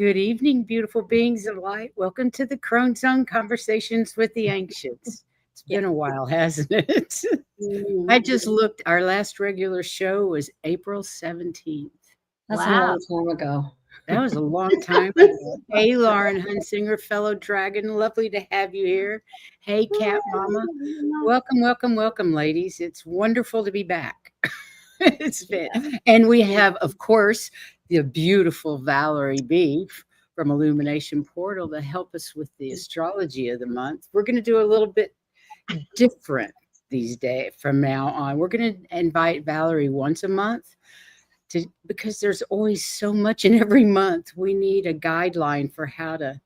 Good evening, beautiful beings of light. Welcome to the Crone Zone Conversations with the Ancients. It's Yeah. been a while, hasn't it? Mm, I just looked. Our last regular show was April 17th. That's a Wow. long time ago. That was a long time ago. Hey, Lauren Hunsinger, fellow dragon. Lovely to have you here. Hey, Cat Mama. Welcome, welcome, welcome, ladies. It's wonderful to be back. It's been, and we have, of course, the beautiful Valerie B from Illumination Portal to help us with the astrology of the month. We're going to do a little bit different these days from now on. We're going to invite Valerie once a month because there's always so much in every month. We need a guideline for how to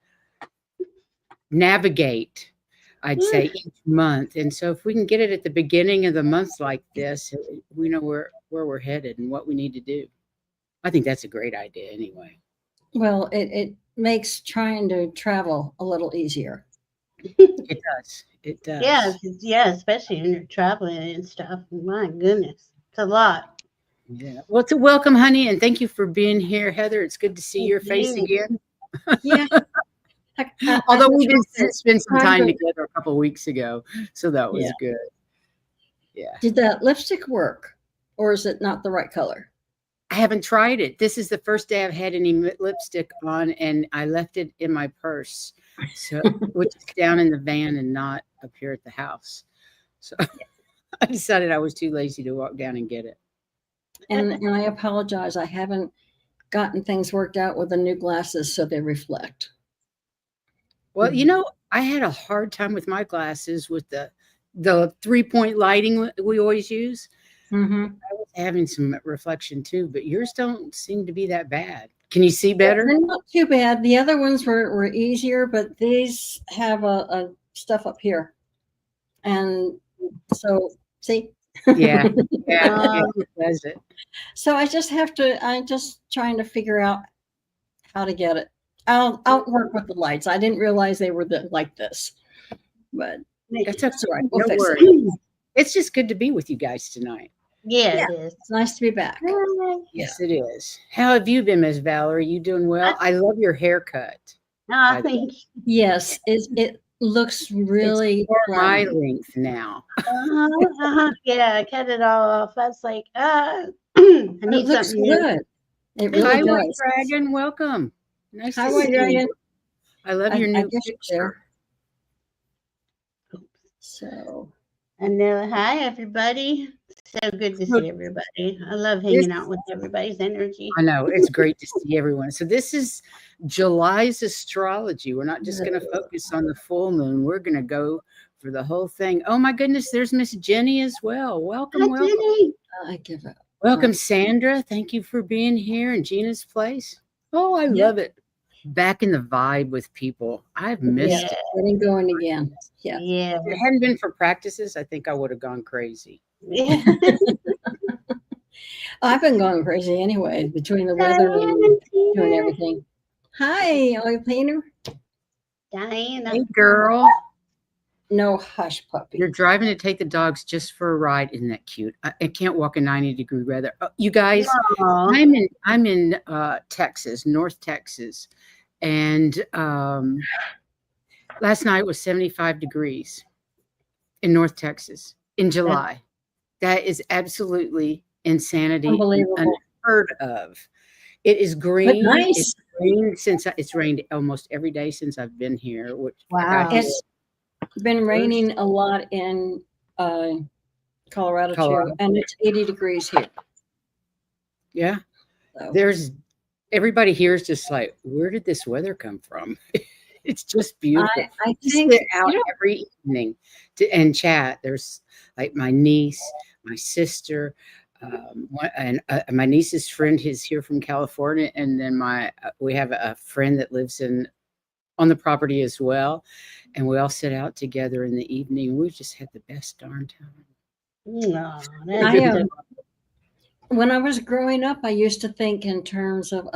navigate, I'd say, each month. And so if we can get it at the beginning of the month like this, we know where we're headed and what we need to do. I think that's a great idea anyway. Well, it makes trying to travel a little easier. It does. It does. Yeah, especially when you're traveling and stuff. My goodness, it's a lot. Yeah. Well, to welcome, honey, and thank you for being here, Heather. It's good to see Thank your face you. again. Yeah. Although we did just spend some trying time to- together a couple of weeks ago, so that was Yeah. good. Yeah. Did that lipstick work, or is it not the right color? I haven't tried it. This is the first day I've had any lipstick on, and I left it in my purse, so which is down in the van and not up here at the house. So I decided I was too lazy to walk down and get it. And I apologize. I haven't gotten things worked out with the new glasses so they reflect. Well, I had a hard time with my glasses with the 3-point lighting we always use. Mm-hmm. I was having some reflection too, but yours don't seem to be that bad. Can you see better? They're not too bad. The other ones were easier, but these have a stuff up here. And so, see? Yeah, it does it. So I'm just trying to figure out how to get it. I'll work with the lights. I didn't realize they were like this, but That's okay. all right. We'll No fix worries. it. It's just good to be with you guys tonight. Yeah, Yeah. it is. It's nice to be back. Yes, it is. How have you been, Miss Valerie? You doing well? I love your haircut. No, I think. Yes, it looks really It's my fun. length now. Yeah, I cut it all off. I was like, I It need looks something new. good. It Hi, really White does. Dragon. Welcome. Nice Hi, to White see Dragon. you. I love your I new guess you're picture. So And hi, everybody. So good to see everybody. I love hanging out with everybody's energy. I know. It's great to see everyone. So this is July's astrology. We're not just going to focus on the full moon. We're going to go for the whole thing. Oh, my goodness. There's Miss Jenny as well. Welcome, Hi, welcome. Jenny. I give up. Welcome, Sandra. Thank you for being here in Gina's place. Oh, I love it. Back in the vibe with people. I've missed it. Getting going again. Yeah. Yeah. If it hadn't been for practices, I think I would have gone crazy. Yeah. I've been going crazy anyway between the weather and doing everything. Hi, oil painter. Diana. Hey, girl. No hush puppy. You're driving to take the dogs just for a ride. Isn't that cute? I can't walk in 90-degree weather. You guys, Aw. I'm in Texas, North Texas, and last night was 75 degrees in North Texas in July. That is absolutely insanity. Unbelievable. Unheard of. It is green. But nice. It's rained it's rained almost every day since I've been here. Which I got Wow. here It's been raining a lot in Colorado too, and it's 80 degrees here. Yeah. So. There's everybody here is just like, where did this weather come from? It's just beautiful. I We think sit out every evening and chat. There's like my niece, my sister, and my niece's friend is here from California, and then we have a friend that lives on the property as well, and we all sit out together in the evening. We just had the best darn time. No, when I was growing up, I used to think in terms of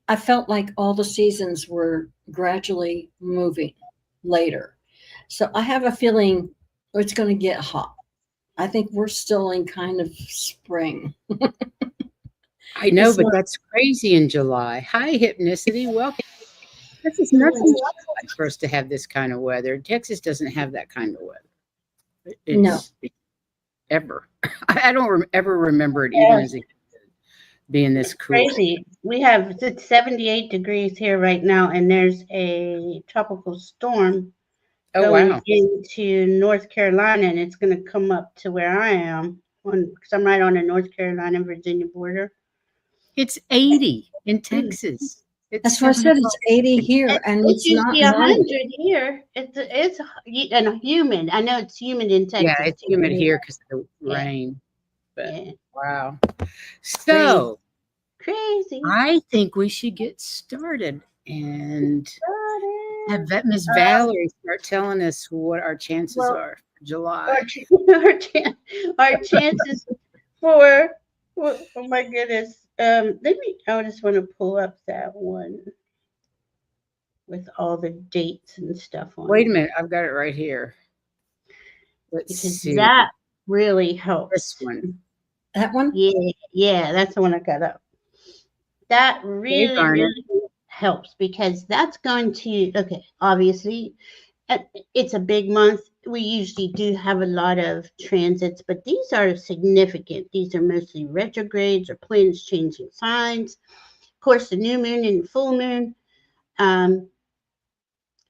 I felt like all the seasons were gradually moving later. So I have a feeling it's going to get hot. I think we're still in kind of spring. I know, It's but like, that's crazy in July. Hi, Hypnicity. Welcome. This is nothing for us to have this kind of weather. Texas doesn't have that kind of weather. no. It's ever. I don't ever remember it even Yeah, as a being this it's cool. crazy. It's 78 degrees here right now, and there's a tropical storm Oh going wow. into North Carolina, and it's going to come up to where I am because I'm right on the North Carolina Virginia border. It's 80 in Mm. Texas. It's That's what I 7 said. o'clock. It's 80 here, and It's it's not usually normal. 100 here. And humid. I know it's humid in Yeah, Texas it's humid too. here because of the Yeah, rain. But yeah, wow. crazy, So crazy. I think we should get started and Got have it. that Miss Valerie start telling us what our chances Well, are for July. our our chances for oh my goodness. Let me. I just want to pull up that one with all the dates and stuff on Wait a it minute, I've got it right here. Let's because see. that really This helps. one. That one? Yeah, yeah, that's the one I got up. That Okay, really, Garnet. really helps because that's going to, okay, obviously, it's a big month. We usually do have a lot of transits, but these are significant. These are mostly retrogrades or planets changing signs. Of course, the new moon and full moon, um,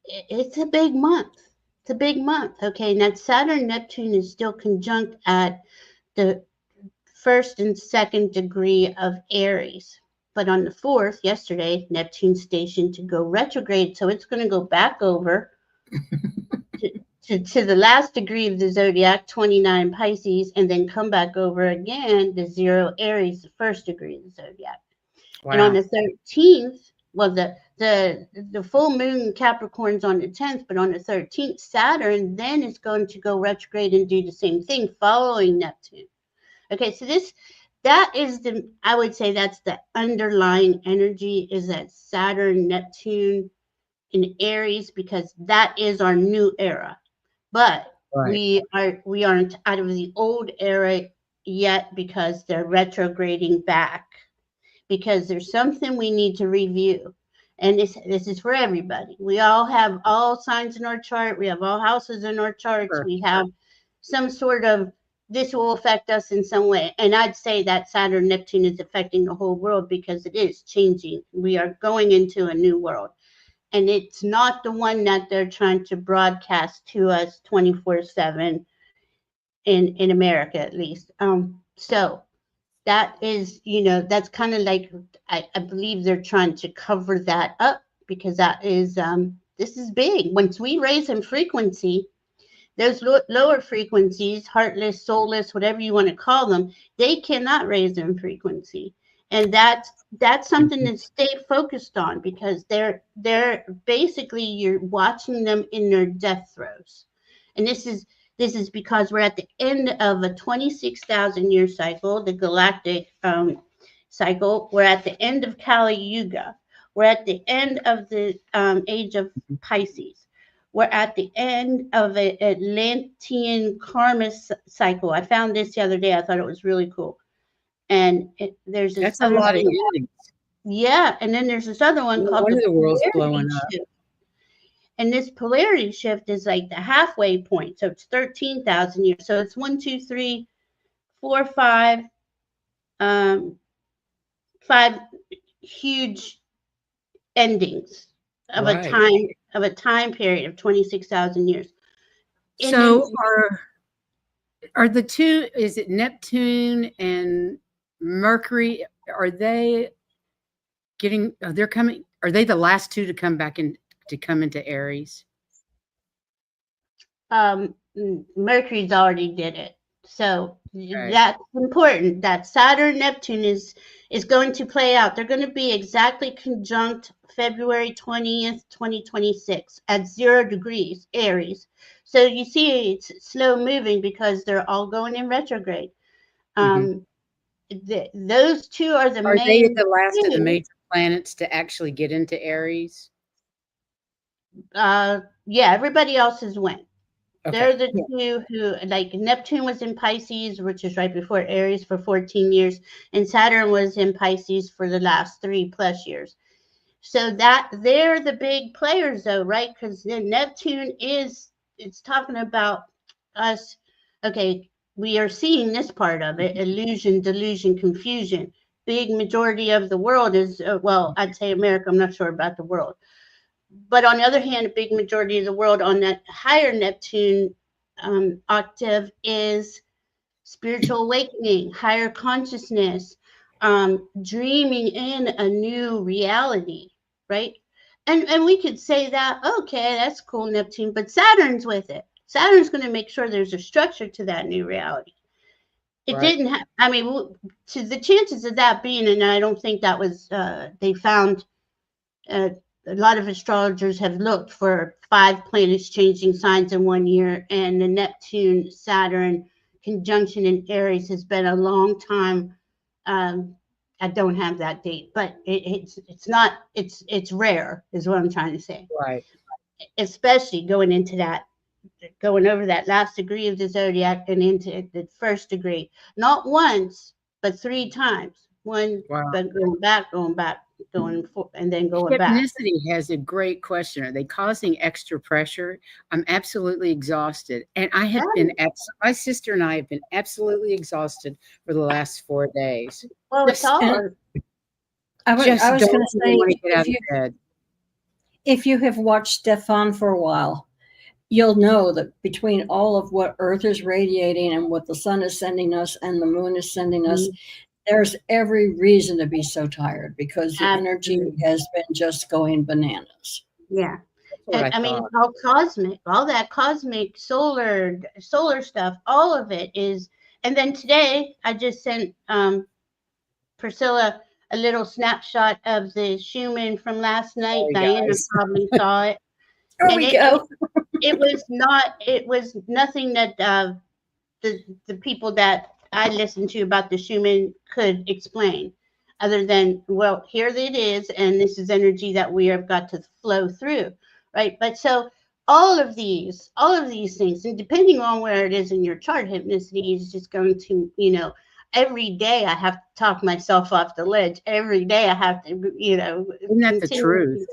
it's a big month. It's a big month. Okay, and that Saturn Neptune is still conjunct at the first and second degree of Aries. But on the 4th, yesterday, Neptune stationed to go retrograde. So it's going to go back over to, to the last degree of the zodiac, 29 Pisces, and then come back over again to 0 Aries, the first degree of the zodiac. And on Wow. the 13th, well, the full moon Capricorn's on the 10th, but on the 13th, Saturn then is going to go retrograde and do the same thing following Neptune. Okay, so that is I would say that's the underlying energy is that Saturn, Neptune in Aries, because that is our new era. But Right. we aren't out of the old era yet because they're retrograding back because there's something we need to review. And this is for everybody. We all have all signs in our chart. We have all houses in our charts. Sure. We have some sort of this will affect us in some way. And I'd say that Saturn Neptune is affecting the whole world because it is changing. We are going into a new world. And it's not the one that they're trying to broadcast to us 24/7 in America at least. So that is, that's kind of like I believe they're trying to cover that up because that is this is big. Once we raise in frequency, those lower frequencies, heartless, soulless, whatever you want to call them, they cannot raise in frequency, and that's something to stay focused on because they're basically you're watching them in their death throes, and this is because we're at the end of a 26,000 year cycle, the galactic cycle. We're at the end of Kali Yuga. We're at the end of the age of Pisces. We're at the end of an Atlantean karma cycle. I found this the other day. I thought it was really cool. And there's this That's a other lot of thing. endings. Yeah, and then there's this other one No called wonder the the world's polarity blowing up. shift. And this polarity shift is like the halfway point. So it's 13,000 years. So it's 1, 2, 3, 4, 5, um, 5 huge endings of a Right. time period of 26,000 years. And then So are the two, is it Neptune and Mercury, are they they're coming, are they the last two to come back in to come into Aries? Mercury's already did it. So Right. that's important. That Saturn Neptune is going to play out. They're going to be exactly conjunct February 20th, 2026 at 0 degrees Aries. So you see it's slow moving because they're all going in retrograde. Mhm. Um, those two are the Are they main the last of the things. major planets to actually get into Aries? Yeah, everybody else has went. They're Okay. the two who, like, Neptune was in Pisces, which is right before Aries for 14 years, and Saturn was in Pisces for the last 3+ years. So that they're the big players, though, right? Because Neptune it's talking about us. Okay, we are seeing this part of it: illusion, delusion, confusion. Big majority of the world is, well, I'd say America. I'm not sure about the world, but on the other hand, a big majority of the world on that higher Neptune octave is spiritual awakening, higher consciousness, dreaming in a new reality, right? And we could say that, okay, that's cool, Neptune, but Saturn's with it. Saturn's going to make sure there's a structure to that new reality. It Right. didn't have, I mean, to the chances of that being, and I don't think that was, they found, uh, a lot of astrologers have looked for 5 planets changing signs in 1 year, and the Neptune Saturn conjunction in Aries has been a long time. I don't have that date, but it's not it's rare, is what I'm trying to say. Right. Especially going over that last degree of the zodiac and into the first degree, not once but 3 times. One, Wow. but going back, going for, and then going back. Hypnicity has a great question. Are they causing extra pressure? I'm absolutely exhausted. And I have been, my sister and I have been absolutely exhausted for the last 4 days. Well, it's Just, all. I was just going don't to say, want to get out of bed. if you have watched Stefan for a while, you'll know that between all of what Earth is radiating and what the sun is sending us and the moon is sending us, there's every reason to be so tired because the energy Absolutely. has been just going bananas. Yeah. That's what And I mean, thought. it's all cosmic, all that cosmic solar stuff, all of it is. And then today, I just sent Priscilla a little snapshot of the Schumann from last night. Sorry, Diana guys. probably saw it. There And we go. it was nothing that the people that I listened to about the Schumann could explain, other than, well, here it is, and this is energy that we have got to flow through, right? But so all of these things, and depending on where it is in your chart, hypnicity is just going to, every day I have to talk myself off the ledge. Every day I have to, Isn't that the truth?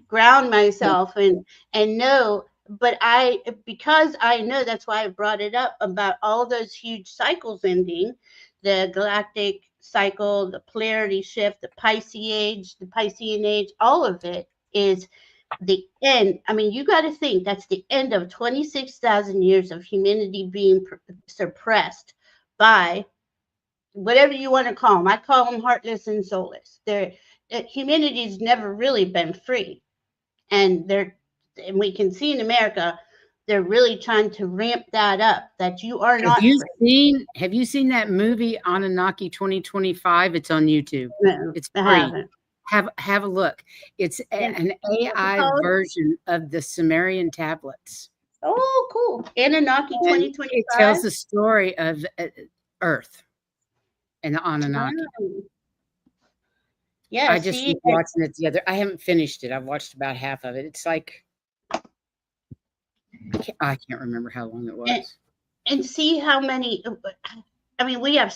ground myself and know. But because I know, that's why I brought it up about all those huge cycles ending, the galactic cycle, the polarity shift, the Piscean age, all of it is the end. I mean, you got to think that's the end of 26,000 years of humanity being suppressed by whatever you want to call them. I call them heartless and soulless. Humanity's never really been free, and we can see in America they're really trying to ramp that up. That you are not free. Have you seen that movie Anunnaki 2025? It's on YouTube. No, It's I free. haven't. Have a look. It's an AI version of the Sumerian tablets. Oh, cool. Anunnaki And 2025. it tells the story of Earth and the Anunnaki. Oh. Yeah, I just keep watching it the other. I haven't finished it. I've watched about half of it. It's like I can't remember how long it was. And see how many. I mean, we have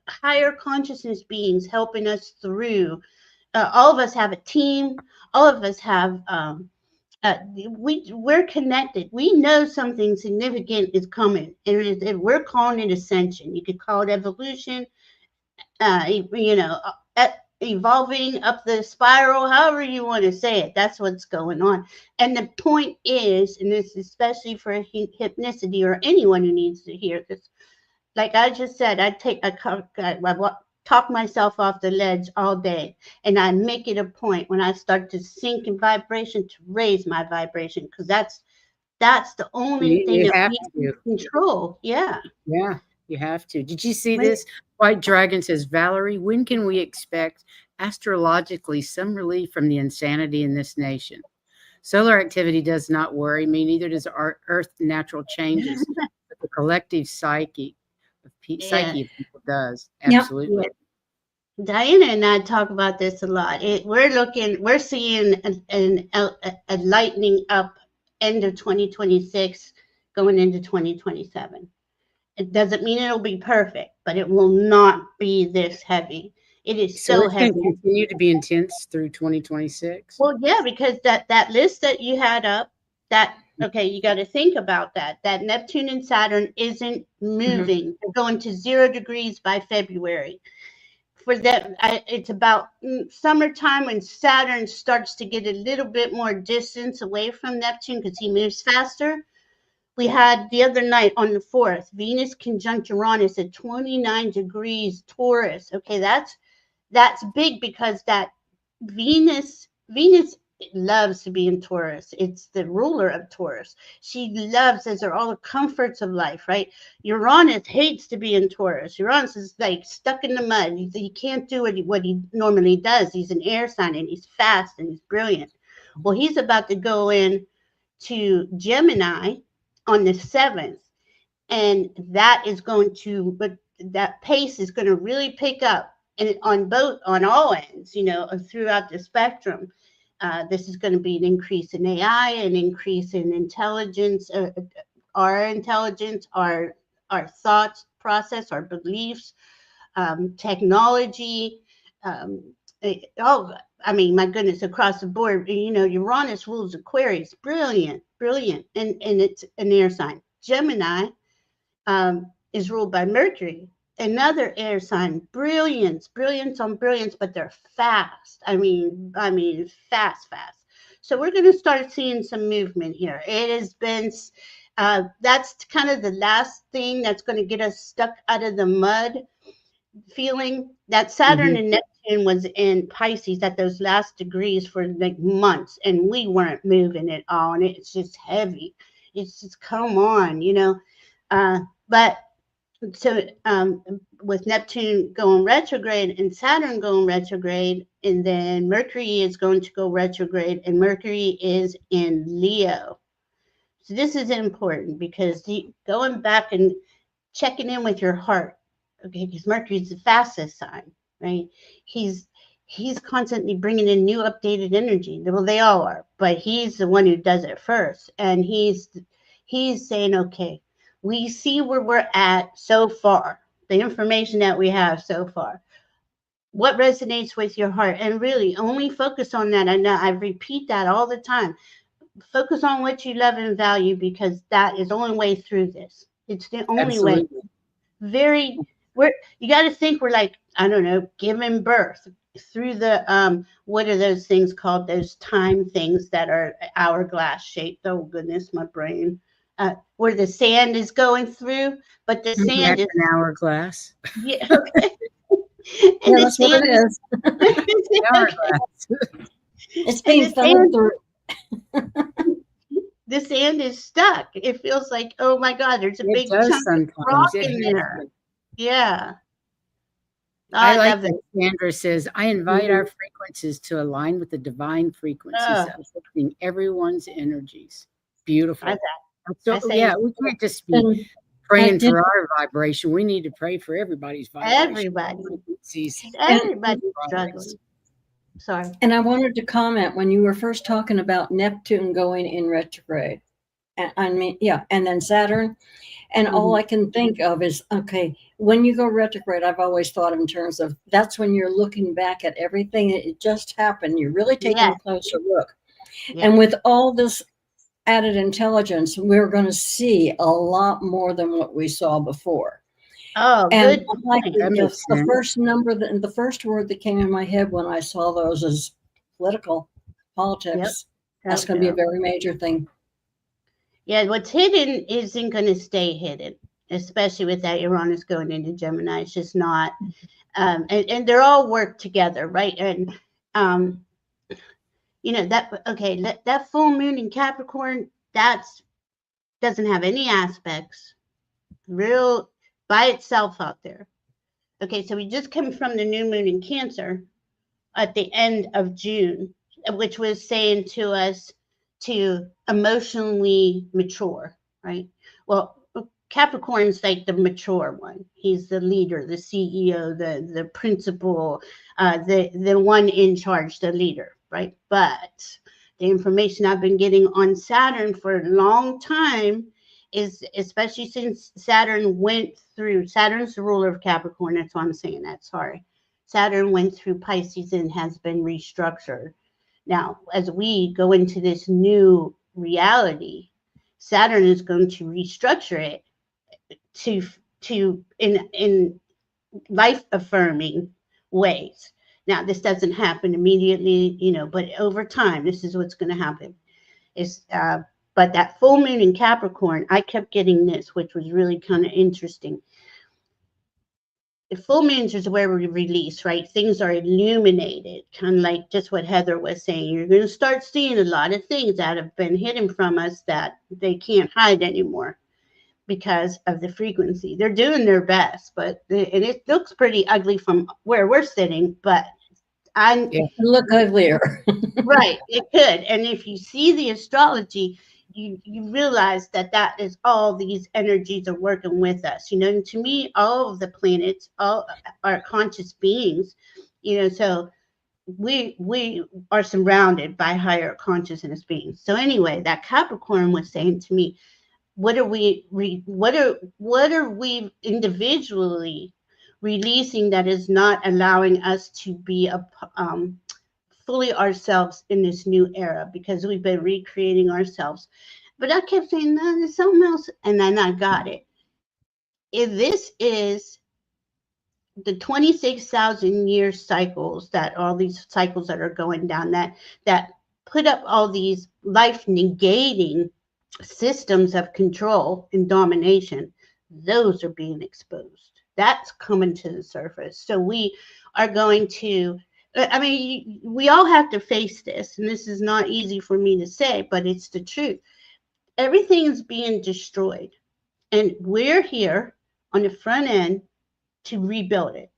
higher consciousness beings helping us through. All of us have a team. All of us have. We're connected. We know something significant is coming, and we're calling it ascension. You could call it evolution. Evolving up the spiral, however you want to say it. That's what's going on. And the point is, and this is especially for hypnicity or anyone who needs to hear this, like I just said, I talk myself off the ledge all day, and I make it a point when I start to sink in vibration to raise my vibration, because that's the only thing that we can control. Yeah. You have to. Did you see this? White Dragon says, Valerie, when can we expect astrologically some relief from the insanity in this nation? Solar activity does not worry me, neither does our Earth natural changes, but the collective psyche of people does. Absolutely. Yeah. Diana and I talk about this a lot. We're seeing a lightening up end of 2026 going into 2027. It doesn't mean it'll be perfect, but it will not be this heavy. It is So so it's going to heavy. continue to be intense through 2026. Well, yeah, because that list that you had up, that okay, you got to think about that. That Neptune and Saturn isn't Mhm. moving. They're going to 0 degrees by February. For them, it's about summertime when Saturn starts to get a little bit more distance away from Neptune because he moves faster. We had the other night on the 4th, Venus conjunct Uranus at 29 degrees Taurus. Okay, that's big because that Venus loves to be in Taurus. It's the ruler of Taurus. She loves, those are all the comforts of life, right? Uranus hates to be in Taurus. Uranus is like stuck in the mud. He can't do what he normally does. He's an air sign and he's fast and he's brilliant. Well, he's about to go in to Gemini on the 7th, and that is going to, but that pace is going to really pick up, and on all ends, throughout the spectrum. This is going to be an increase in AI, an increase in intelligence, our thoughts process, our beliefs, technology. Um, I mean, my goodness, across the board, Uranus rules Aquarius, brilliant, brilliant, and it's an air sign. Gemini is ruled by Mercury, another air sign. Brilliance, brilliance on brilliance, but they're fast. I mean, fast, fast. So we're going to start seeing some movement here. It has been, that's kind of the last thing that's going to get us stuck out of the mud feeling. That Saturn Mhm. and Neptune was in Pisces at those last degrees for like months, and we weren't moving at all, and it's just heavy. It's just, come on, but so with Neptune going retrograde and Saturn going retrograde, and then Mercury is going to go retrograde, and Mercury is in Leo. So this is important because going back and checking in with your heart, okay, because Mercury's the fastest sign, right? He's constantly bringing in new updated energy. Well, they all are, but he's the one who does it first, and he's saying, okay, we see where we're at so far, the information that we have so far. What resonates with your heart? And really only focus on that. And I repeat that all the time. Focus on what you love and value, because that is the only way through this. It's the only way. Absolutely. You got to think we're like, I don't know, giving birth through the what are those things called, those time things that are hourglass shaped? Oh goodness, my brain. Where the sand is going through, but the sand Back is, an hourglass. yeah, okay. And Yeah, the that's what it sand is. is Hourglass. It's and being the funneled sand through. the sand is stuck. It feels like, oh my God, there's a It big does chunk of rock sometimes. It in has there. been. Yeah. Oh, I I like love it. that Sandra says, I invite our frequencies to align with the divine frequencies, Oh, uplifting everyone's energies. I, Beautiful. I So, say yeah, we can't just be And I praying did, for our vibration. We need to pray for everybody's vibration, everybody. frequencies, and Everybody's rise. struggling. Sorry. and I wanted to comment when you were first talking about Neptune going in retrograde. I mean, yeah, and then Saturn. And all I can think of is, okay, when you go retrograde, I've always thought in terms of that's when you're looking back at everything that just happened. You're really taking Yes, a closer look. yes. And with all this added intelligence, we're going to see a lot more than what we saw before. Oh, And good like point. That makes the sense. first number, the first word that came in my head when I saw those is political, Yep. politics. That's Yep. going to be a Yep. very major thing. Yeah, what's hidden isn't going to stay hidden, especially with that Uranus going into Gemini. It's just not. And they're all work together, right? And um, that full moon in Capricorn, that's doesn't have any aspects real by itself out there. Okay, so we just come from the new moon in Cancer at the end of June, which was saying to us to emotionally mature, right? Well, Capricorn's like the mature one. He's the leader, the CEO, the principal, the one in charge, the leader, right? But the information I've been getting on Saturn for a long time is especially since Saturn's the ruler of Capricorn. That's why I'm saying that. Sorry. Saturn went through Pisces and has been restructured. Now, as we go into this new reality, Saturn is going to restructure it to in life affirming ways. Now, this doesn't happen immediately, but over time, this is what's going to happen. But that full moon in Capricorn, I kept getting this, which was really kind of interesting. The full moons is where we release, right? Things are illuminated, kind of like just what Heather was saying. You're going to start seeing a lot of things that have been hidden from us that they can't hide anymore because of the frequency. They're doing their best, and it looks pretty ugly from where we're sitting, but it look uglier. Right, it could. And if you see the astrology, you realize that is all these energies are working with us. And to me, all of the planets, all are conscious beings. So we are surrounded by higher consciousness beings. So anyway, that Capricorn was saying to me, what are we individually releasing that is not allowing us to be fully ourselves in this new era, because we've been recreating ourselves. But I kept saying, no, there's something else. And then I got it. If this is the 26,000 year cycles, that all these cycles that are going down, that put up all these life negating systems of control and domination, those are being exposed. That's coming to the surface. So we are going to, we all have to face this, and this is not easy for me to say, but it's the truth. Everything is being destroyed, and we're here on the front end to rebuild it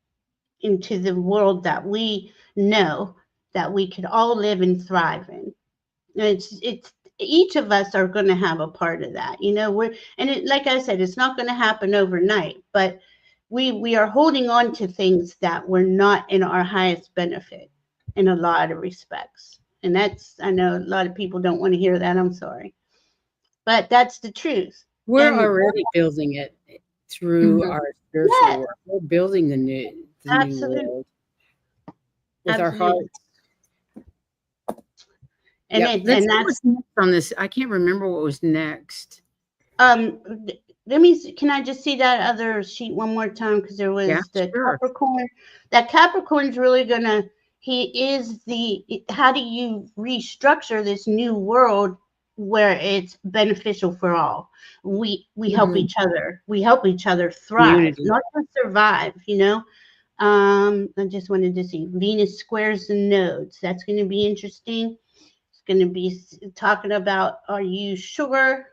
into the world that we know that we could all live and thrive in. It's each of us are going to have a part of that. Like I said, it's not going to happen overnight, but we are holding on to things that were not in our highest benefit in a lot of respects. And I know a lot of people don't want to hear that. I'm sorry. But that's the truth. We're already building it through our spiritual work. We're building the new world with our hearts. And that's next on this. I can't remember what was next. Can I just see that other sheet one more time? Because there was Capricorn. That Capricorn's really gonna, how do you restructure this new world where it's beneficial for all? We help each other. We help each other thrive, community. Not just survive, I just wanted to see Venus squares the nodes. That's going to be interesting. It's going to be talking about, are you sure?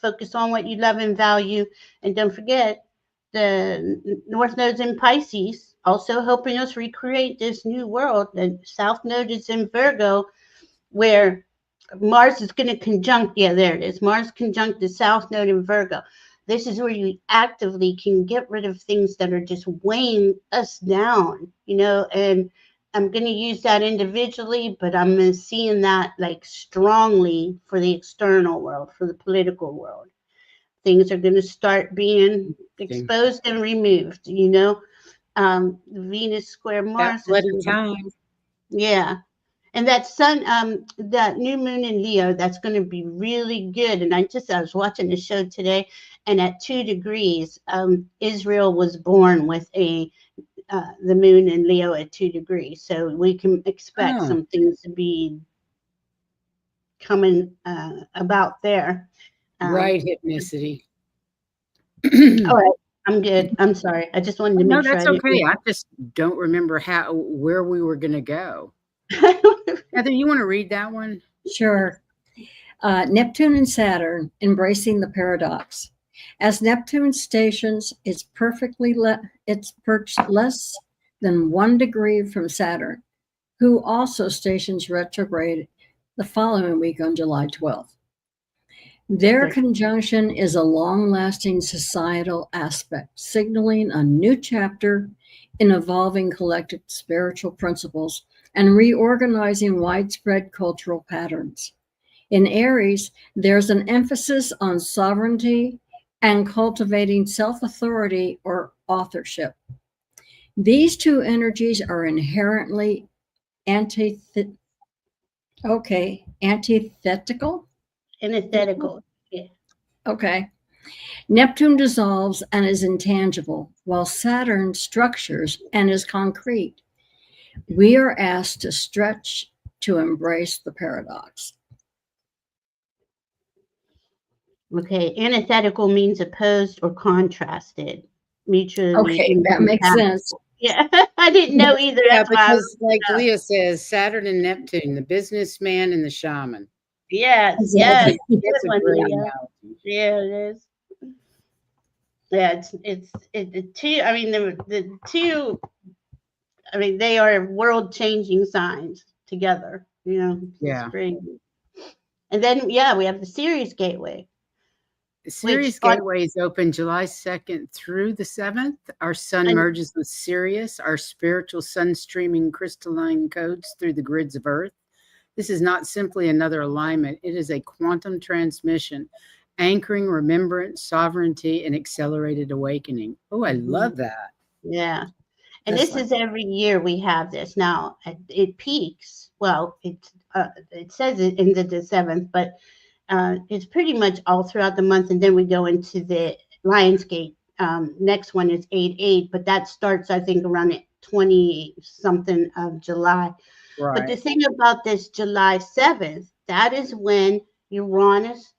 Focus on what you love and value. And don't forget, the North Node's in Pisces, also helping us recreate this new world. The South Node is in Virgo, where Mars is going to conjunct, there it is. Mars conjunct the South Node in Virgo. This is where you actively can get rid of things that are just weighing us down, and I'm going to use that individually, but I'm seeing that like strongly for the external world, for the political world. Things are going to start being exposed and removed, Venus square Mars. Time. Yeah. And that sun, that new moon in Leo, that's going to be really good. And I was watching the show today, and at 2 degrees, Israel was born with the moon in Leo at 2 degrees. So we can expect some things to be coming about there. Right, hypnicity. All right. I'm good. I'm sorry. I just wanted to make sure. No, that's okay. I just don't remember where we were going to go. Heather, you want to read that one? Sure. Neptune and Saturn embracing the paradox. As Neptune stations, it's perched less than 1 degree from Saturn, who also stations retrograde the following week on July 12th. Their conjunction is a long-lasting societal aspect, signaling a new chapter in evolving collective spiritual principles and reorganizing widespread cultural patterns. In Aries, there's an emphasis on sovereignty and cultivating self-authority or authorship. These two energies are inherently antithetical. Antithetical. Yeah. Okay. Neptune dissolves and is intangible, while Saturn structures and is concrete. We are asked to stretch to embrace the paradox. Okay. Antithetical means opposed or contrasted. Mutually Okay, that makes sense. Yeah, I didn't know either. Yeah, That's why. because like Leah says, Saturn and Neptune, the businessman and the shaman. Yes, Exactly. yes. That's Good a one, great Leah. analogy. Yeah, it is. Yeah, the two. I mean, the two. I mean, they are world-changing signs together. You know, Yeah. it's great. And then, yeah, we have the Sirius Gateway. Sirius Gateway is open July 2nd through the 7th. Our sun merges with Sirius, our spiritual sun streaming crystalline codes through the grids of Earth. This is not simply another alignment. It is a quantum transmission, anchoring remembrance, sovereignty, and accelerated awakening. Oh, I love that. Yeah. And That's this is every year we have this. Now it peaks. Well, it says it in the 7th, but it's pretty much all throughout the month. And then we go into the Lionsgate. Next one is 8/8, but that starts, I think, around 20 something of July. Right. But the thing about this July 7th, that is when Uranus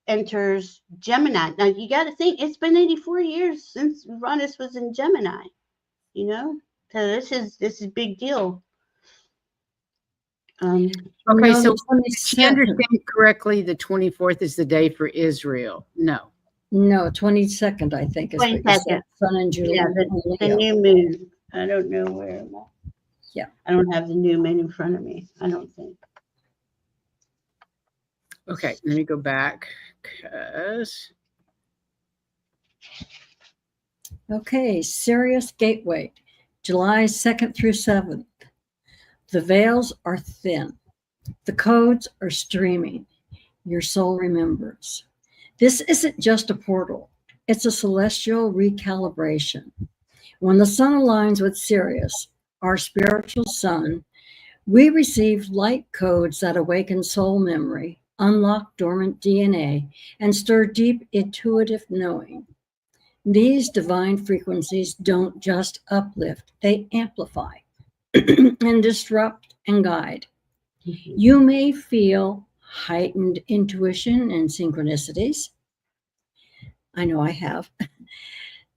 enters Gemini. Now you got to think it's been 84 years since Uranus was in Gemini. You know, so this is a big deal. Okay, so did she understand correctly? The 24th is the day for Israel. No, 22nd, I think, is 22nd. Sun and July. Yeah, the new moon. I don't know where. Yeah, I don't have the new moon in front of me. I don't think. Okay, let me go back. Because okay, Sirius Gateway, July 2nd through 7th. The veils are thin. The codes are streaming. Your soul remembers. This isn't just a portal. It's a celestial recalibration. When the sun aligns with Sirius, our spiritual sun, we receive light codes that awaken soul memory, unlock dormant DNA, and stir deep intuitive knowing. These divine frequencies don't just uplift, they amplify and disrupt and guide. You may feel heightened intuition and synchronicities. I know I have.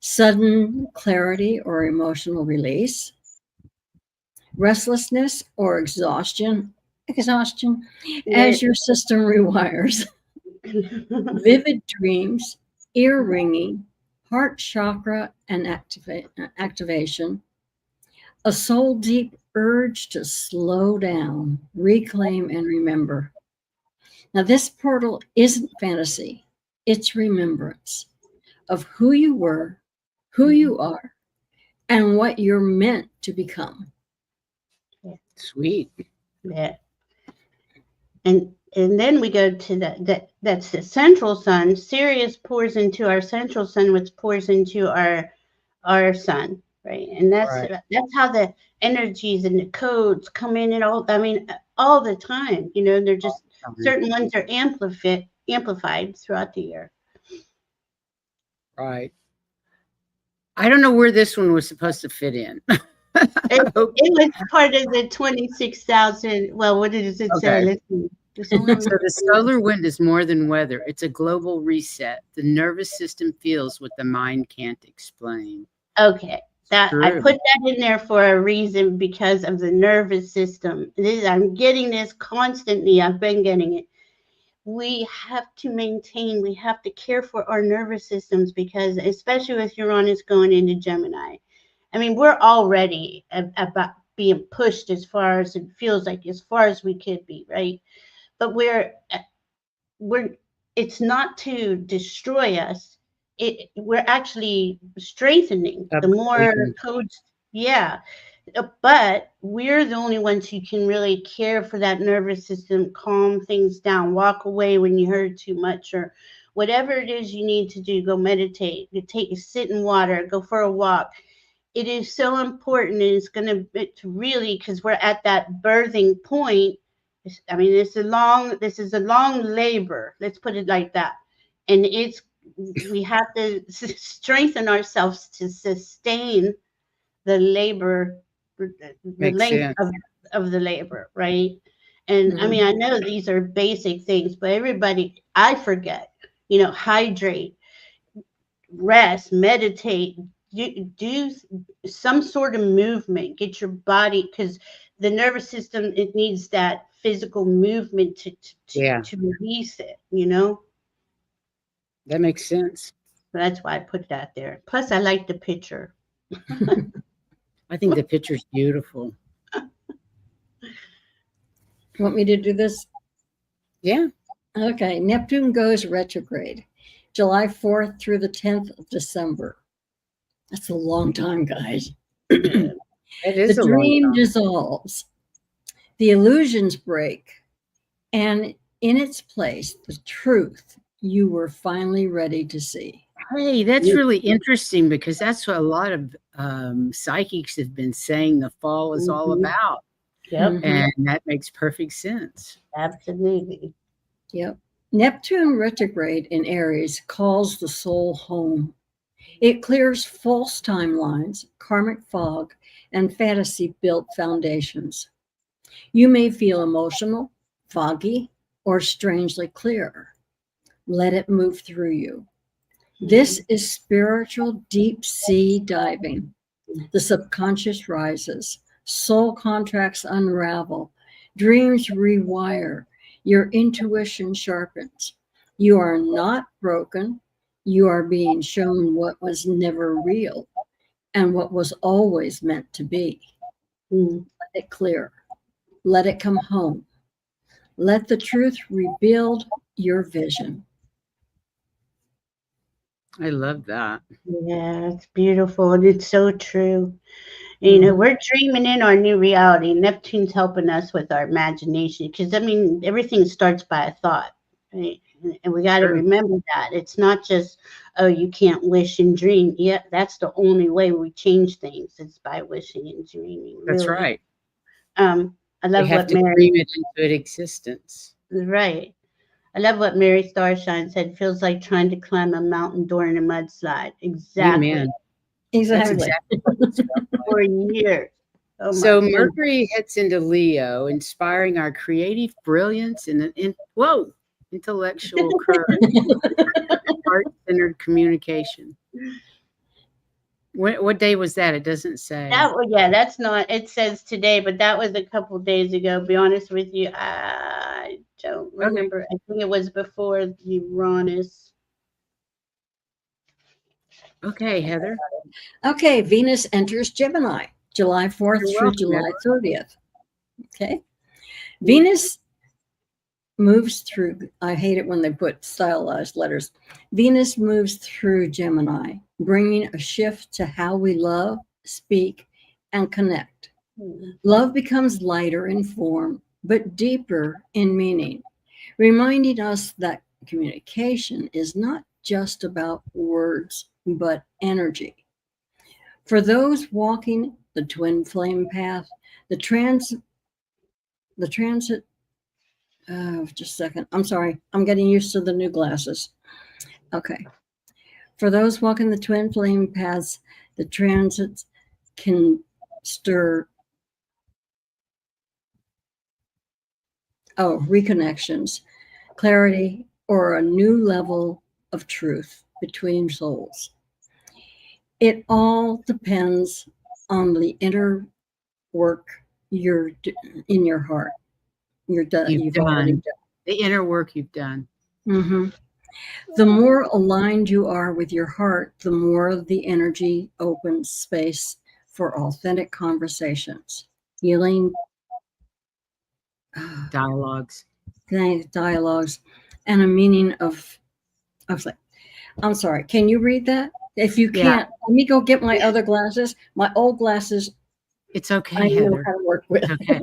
Sudden clarity or emotional release. Restlessness or exhaustion as your system rewires. Vivid dreams, ear ringing, heart chakra and activation. A soul deep urge to slow down, reclaim, and remember. Now, this portal isn't fantasy, it's remembrance of who you were, who you are, and what you're meant to become. Sweet. Yeah. And then we go to that's the central sun. Sirius pours into our central sun, which pours into our sun, right? And that's how the energies and the codes come in and all. I mean, all the time. You know, they're just certain ones are amplified throughout the year. Right. I don't know where this one was supposed to fit in. It was part of the 26,000. Well, what does it say? Let's see. So the solar wind is more than weather. It's a global reset. The nervous system feels what the mind can't explain. Okay. That I put that in there for a reason, because of the nervous system. I'm getting this constantly. I've been getting it. We have to maintain, we have to care for our nervous systems, because especially with Uranus going into Gemini. I mean, we're already about being pushed as far as it feels like, as far as we could be, right? But we're it's not to destroy us. We're actually strengthening the more codes. Yeah. but we're the only ones who can really care for that nervous system, calm things down, walk away when you heard too much, or whatever it is you need to do. Go meditate, you take a sit in water, go for a walk. It is so important, and it's going to really, because we're at that birthing point. I mean, this is a long labor, let's put it like that. And we have to strengthen ourselves to sustain the labor, the Makes length sense. of the labor, right? And I Mhm. mean, I know these are basic things, but everybody, I forget, hydrate, rest, meditate, do some sort of movement, get your body, because the nervous system, it needs that physical movement Yeah, to release it. that makes sense. So that's why I put that there. Plus, I like the picture. I think the picture's beautiful. Want me to do this? Yeah. Okay. Neptune goes retrograde July 4th through the 10th of December. That's a long time, guys. Yeah. It The is a long dream time. dissolves, the illusions break, and in its place, the truth you were finally ready to see. Hey, that's really interesting because that's what a lot of psychics have been saying the fall is all Mhm. about. Yep, Mhm. And that makes perfect sense. absolutely. Yep. Neptune retrograde in Aries calls the soul home. It clears false timelines, karmic fog, and fantasy built foundations. You may feel emotional, foggy, or strangely clear. Let it move through you. This is spiritual deep sea diving. The subconscious rises, soul contracts unravel, dreams rewire, your intuition sharpens. You are not broken. You are being shown what was never real and what was always meant to be. Mm. Let it clear. Let it come home. Let the truth rebuild your vision. I love that. Yeah, it's beautiful and it's so true. Mhm. We're dreaming in our new reality. Neptune's helping us with our imagination because, I mean, everything starts by a thought, right? And we got to True. remember that. It's not just, oh, you can't wish and dream. Yeah, that's the only way we change things. It's by wishing and dreaming, That's really. right. I We love have what to Mary, dream it into existence. right. I love what Mary Starshine said. Feels like trying to climb a mountain during a mudslide. Exactly. Amen. That's Exactly. exactly what it's felt like. For years. Oh my So goodness. Mercury heads into Leo, inspiring our creative brilliance and intellectual courage, heart-centered communication. What day was that? It doesn't say. Yeah, that's not. It says today, but that was a couple days ago. Be honest with you, I don't Okay. remember. I think it was before Uranus. Okay, Heather. Okay, Venus enters Gemini, July 4th You're through welcome, July Heather. 30th. Okay. Venus moves through, I hate it when they put stylized letters. Venus moves through Gemini, bringing a shift to how we love, speak, and connect. Love becomes lighter in form, but deeper in meaning, reminding us that communication is not just about words, but energy. For those walking the twin flame path, the transit, just a second. I'm sorry. I'm getting used to the new glasses. Okay. For those walking the twin flame paths, the transits can stir, reconnections, clarity, or a new level of truth between souls. It all depends on the inner work you're in your heart. You've You've already done the inner work you've done. done. The more aligned you are with your heart, the more the energy opens space for authentic conversations, healing Dialogues. dialogues, and a meaning of. I was like, I'm sorry. Can you read that? If you Yeah. can't, let me go get my other glasses. My old glasses It's okay, I know Heather. how to work with. Okay.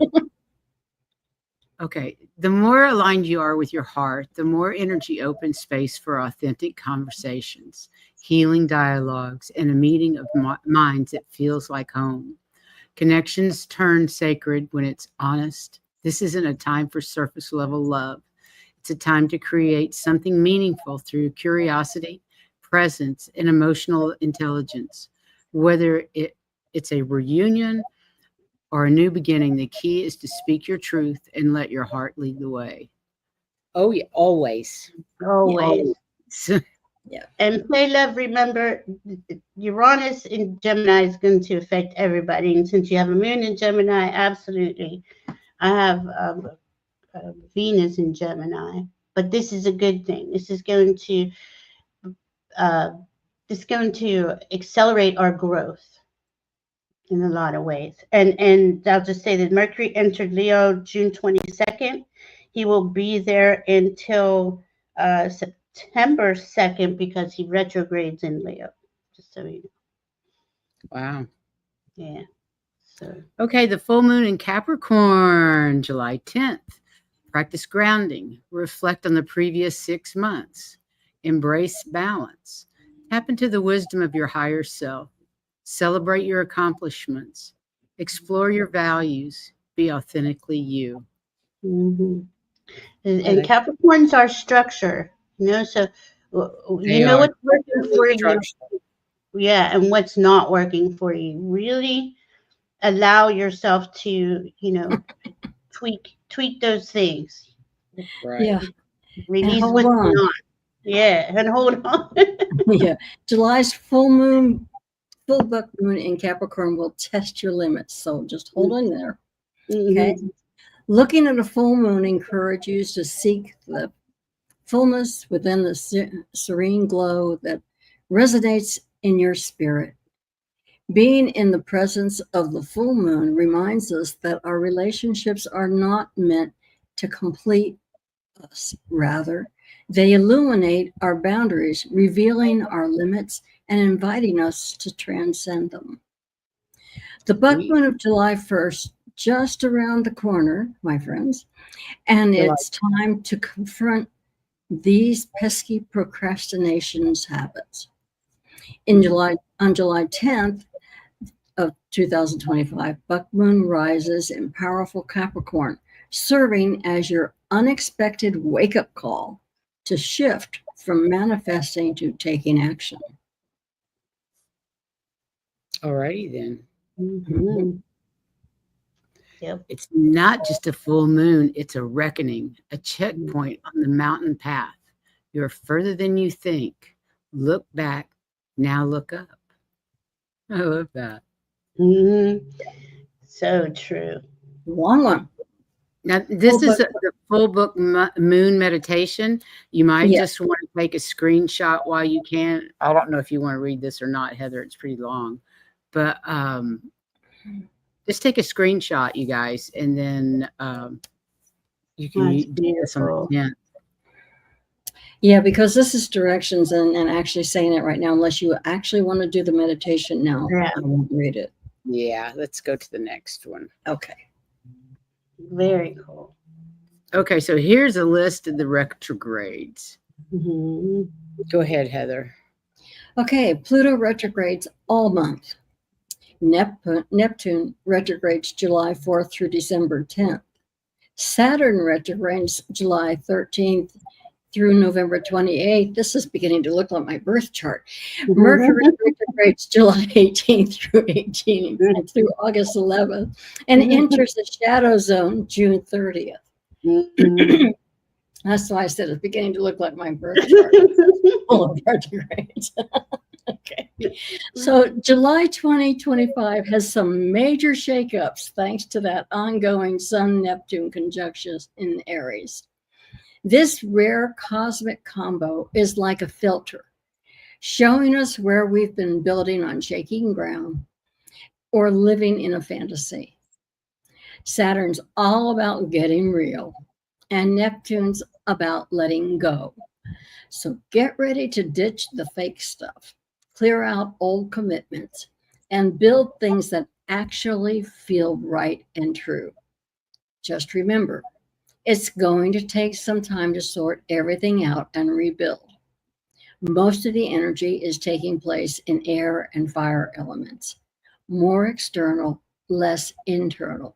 Okay. The more aligned you are with your heart, the more energy opens space for authentic conversations, healing dialogues, and a meeting of minds that feels like home. Connections turn sacred when it's honest. This isn't a time for surface level love. It's a time to create something meaningful through curiosity, presence, and emotional intelligence. Whether it's a reunion or a new beginning, the key is to speak your truth and let your heart lead the way. Oh, yeah, always. Always. Yeah. And play love, remember, Uranus in Gemini is going to affect everybody. And since you have a moon in Gemini, absolutely. I have Venus in Gemini, but this is a good thing. Uh, this is going to accelerate our growth in a lot of ways. And I'll just say that Mercury entered Leo June 22nd. He will be there until September 2nd because he retrogrades in Leo. Just so you know. Wow. Yeah. So Okay, the full moon in Capricorn, July 10th. Practice grounding. Reflect on the previous 6 months. Embrace balance. Tap into the wisdom of your higher self. Celebrate your accomplishments. Explore your values. Be authentically you. hmm I and like Capricorn's our structure, so they you know are. what's working for you. Structure. Yeah, and what's not working for you. Really allow yourself to, tweak those things. Right. Yeah. And Release hold what's on. not. Yeah, and hold on. Yeah. July's full book moon in Capricorn will test your limits. So just hold in there. Okay. Mhm. Looking at a full moon encourages you to seek the fullness within the serene glow that resonates in your spirit. Being in the presence of the full moon reminds us that our relationships are not meant to complete us. Rather, they illuminate our boundaries, revealing our limits and inviting us to transcend them. The buck Sweet. moon of July 1st, just around the corner, my friends, and July. it's time to confront these pesky procrastinations habits. On July 10th of 2025, Buck Moon rises in powerful Capricorn, serving as your unexpected wake-up call to shift from manifesting to taking action. Alrighty then. Mhm. Yep. It's not just a full moon, it's a reckoning, a checkpoint on the mountain path. You're further than you think. Look back, now look up. I love that. Mhm. So true. Long one. Now, this Oh, is but the full book moon meditation. You might yeah, just want to take a screenshot while you can. I don't know if you want to read this or not, Heather. It's pretty long. But just take a screenshot, you guys, and then you can That's do this on beautiful. the 10th. yeah, because this is directions and actually saying it right now, unless you actually want to do the meditation now, Yeah. I won't read it. Yeah, let's go to the next one. Okay. Very cool. Okay, so here's a list of the retrogrades. Mhm. Go ahead, Heather. Okay, Pluto retrogrades all month. Neptune retrogrades July 4th through December 10th. Saturn retrogrades July 13th through November 28th. This is beginning to look like my birth chart. Mercury retrogrades July 18th through 18th and through August 11th and enters the shadow zone June 30th. Mhm. That's why I said it's beginning to look like my birth chart. Full of retrogrades. Okay. So July 2025 has some major shakeups thanks to that ongoing Sun-Neptune conjunction in Aries. This rare cosmic combo is like a filter, showing us where we've been building on shaky ground or living in a fantasy. Saturn's all about getting real, and Neptune's about letting go. So get ready to ditch the fake stuff, clear out old commitments, and build things that actually feel right and true. Just remember, it's going to take some time to sort everything out and rebuild. Most of the energy is taking place in air and fire elements, more external, less internal.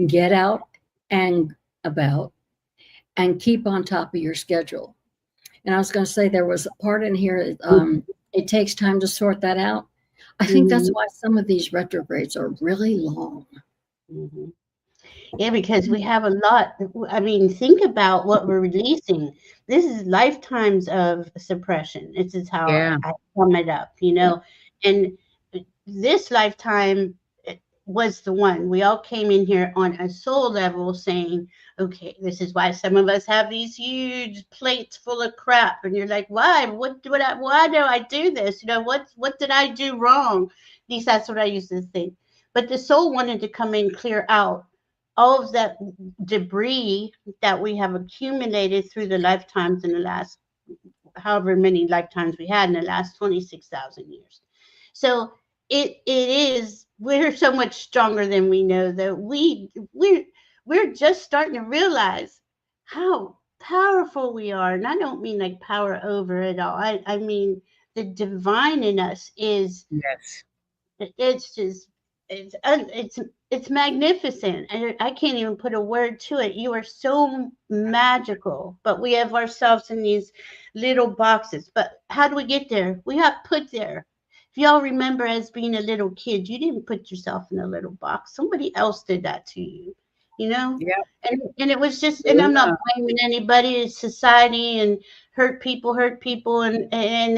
Get out and about and keep on top of your schedule. And I was going to say there was a part in here, it takes time to sort that out. I think that's why some of these retrogrades are really long. Mhm. Yeah, because we have a lot. I mean, think about what we're releasing. This is lifetimes of suppression. This is how Yeah. I sum it up, you know. And this lifetime was the one. We all came in here on a soul level saying, okay, this is why some of us have these huge plates full of crap. And you're like, why? Why do I do this? You know, what did I do wrong? At least that's what I used to think. But the soul wanted to come in, clear out all of that debris that we have accumulated through the lifetimes in the last however many lifetimes we had in the last 26,000 years. So it is, we're so much stronger than we know, that we're just starting to realize how powerful we are. And I don't mean like power over it all. I mean the divine in us is, Yes. it's just, it's magnificent. I can't even put a word to it. You are so magical, but we have ourselves in these little boxes. But how do we get there? We have put there. If y'all remember, as being a little kid, you didn't put yourself in a little box. Somebody else did that to you, you know. Yeah. And it was just, and I'm Yeah. not blaming anybody. It's society, and hurt people, and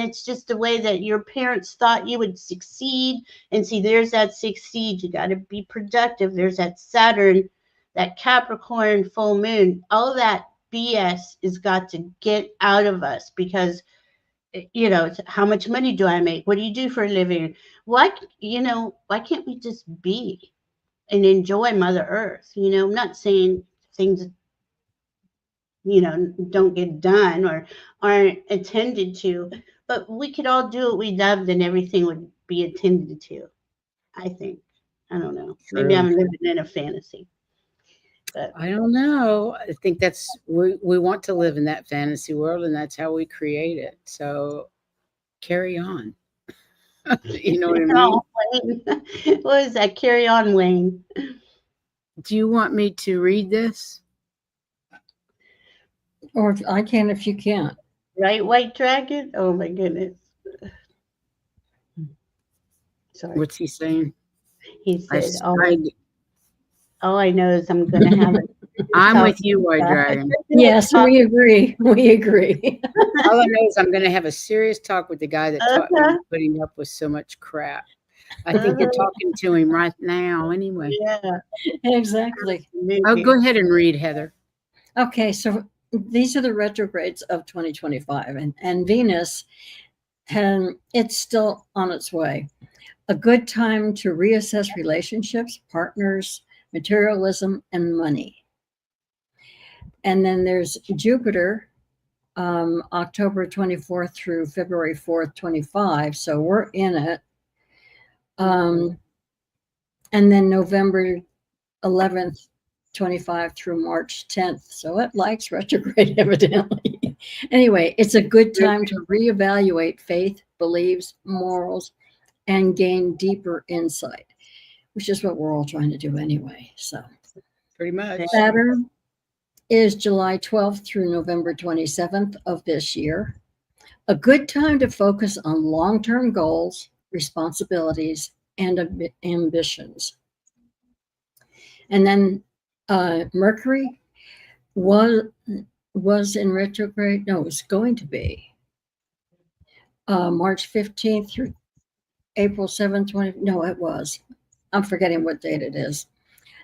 it's just the way that your parents thought you would succeed. And see, there's that succeed. You got to be productive. There's that Saturn, that Capricorn full moon. All that BS has got to get out of us, because you know, it's, how much money do I make? What do you do for a living? Why, you know, why can't we just be and enjoy Mother Earth? You know, I'm not saying things, you know, don't get done or aren't attended to, but we could all do what we loved and everything would be attended to, I think. I don't know. Maybe True. I'm living in a fantasy. But I don't know. I think we want to live in that fantasy world, and that's how we create it. So carry on. You know what I mean? oh, Wayne. What is that? Carry on, Wayne. Do you want me to read this? Or if I can, if you can't. Right, White Dragon? Oh my goodness. Sorry. What's he saying? He I, said, s- all, I, all I know is I'm going to have it. I'm with you, White Dragon. Yes, we agree. We agree. All I know is I'm going to have a serious talk with the guy that taught me putting up with so much crap. I think you're talking to him right now anyway. Yeah. Exactly. Oh, go ahead and read, Heather. Okay, so these are the retrogrades of 2025, and Venus, and it's still on its way. A good time to reassess relationships, partners, materialism, and money. And then there's Jupiter, October 24th through February 4th, 25. So we're in it. And then November 11th, 25 through March 10th. So it likes retrograde, evidently. Anyway, it's a good time to reevaluate faith, beliefs, morals, and gain deeper insight, which is what we're all trying to do anyway. So Pretty much. Saturn is July 12th through November 27th of this year. A good time to focus on long-term goals, responsibilities, and ambitions. And then Mercury was in retrograde. No, it's going to be March 15th through April 7th, 20. No, it was. I'm forgetting what date it is.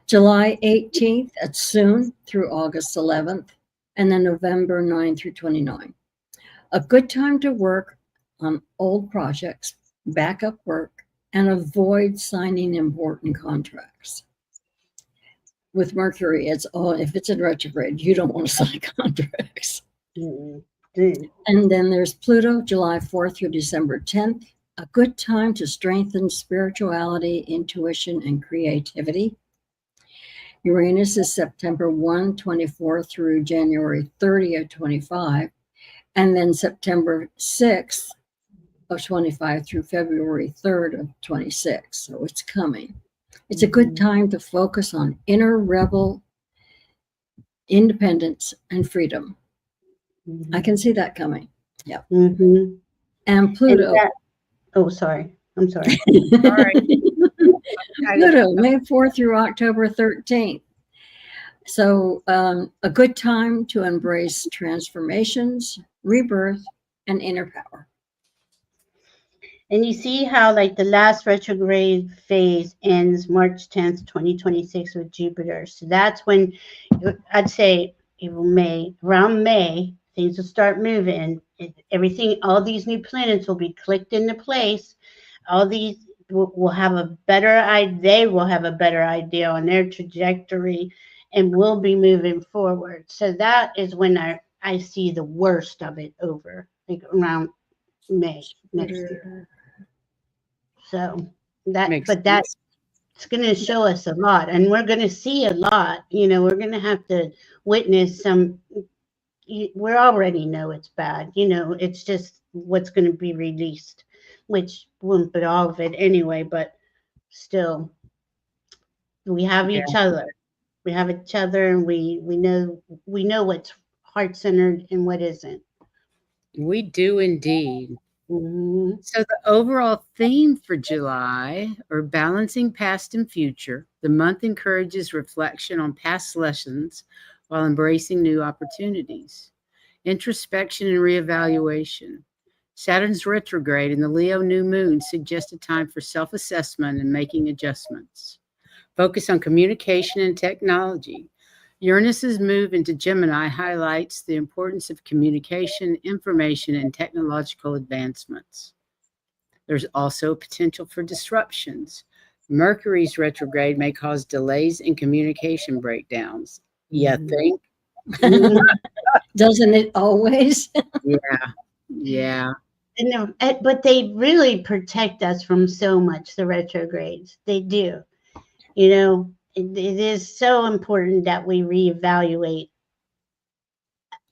July 18th, that's soon, through August 11th, and then November 9 through 29. A good time to work on old projects, backup work, and avoid signing important contracts. With Mercury, it's all, if it's in retrograde, you don't want to sign contracts. Mm-hmm. And then there's Pluto, July 4th through December 10th. a good time to strengthen spirituality, intuition, and creativity. Uranus is September 1, 24 through January 30th, 25, and then September 6th of 25 through February 3rd of 26. So it's coming. It's a good time to focus on inner rebel independence and freedom. I can see that coming. Yeah. Mm-hmm. And Pluto. Oh, sorry. I'm sorry. Pluto, May 4th through October 13th. So a good time to embrace transformations, rebirth, and inner power. And you see how like the last retrograde phase ends March 10th, 2026 with Jupiter. So that's when I'd say around May, things will start moving. Everything, all these new planets will be clicked into place. All these will have a better idea. They will have a better idea on their trajectory and will be moving forward. So that is when I see the worst of it over, like around May next year. So that's going to show us a lot, and we're going to see a lot. You know, we're going to have to witness some. We already know it's bad. You know, it's just what's going to be released, which won't be all of it anyway. But still, we have each other. We have each other, and we know what's heart centered and what isn't. We do indeed. Mm-hmm. So the overall theme for July, or balancing past and future, the month encourages reflection on past lessons while embracing new opportunities, introspection and reevaluation. Saturn's retrograde and the Leo new moon suggest a time for self-assessment and making adjustments. Focus on communication and technology. Uranus's move into Gemini highlights the importance of communication, information, and technological advancements. There's also potential for disruptions. Mercury's retrograde may cause delays in communication breakdowns. You think? Doesn't it always? Yeah. But they really protect us from so much, the retrogrades. They do. You know, it is so important that we reevaluate.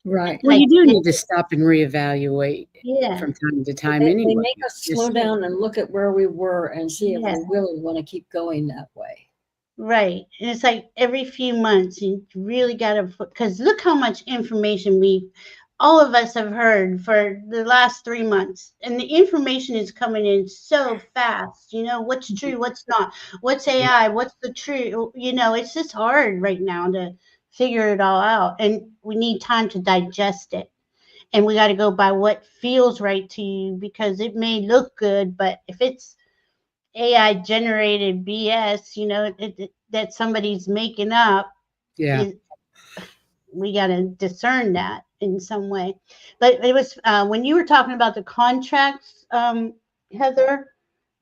Right. Well, you do need to stop and reevaluate Yeah. from time to time They anyway. make us slow down and look at where we were and see if we really want to keep going that way. Right. And it's like every few months, you really got to, because look how much information all of us have heard for the last 3 months. And the information is coming in so fast. You know, what's true, what's not, what's AI, what's the true, you know, it's just hard right now to figure it all out. And we need time to digest it. And we got to go by what feels right to you, because it may look good, but if it's AI generated BS, you know, that somebody's making up, we got to discern that in some way. But it was when you were talking about the contracts, Heather,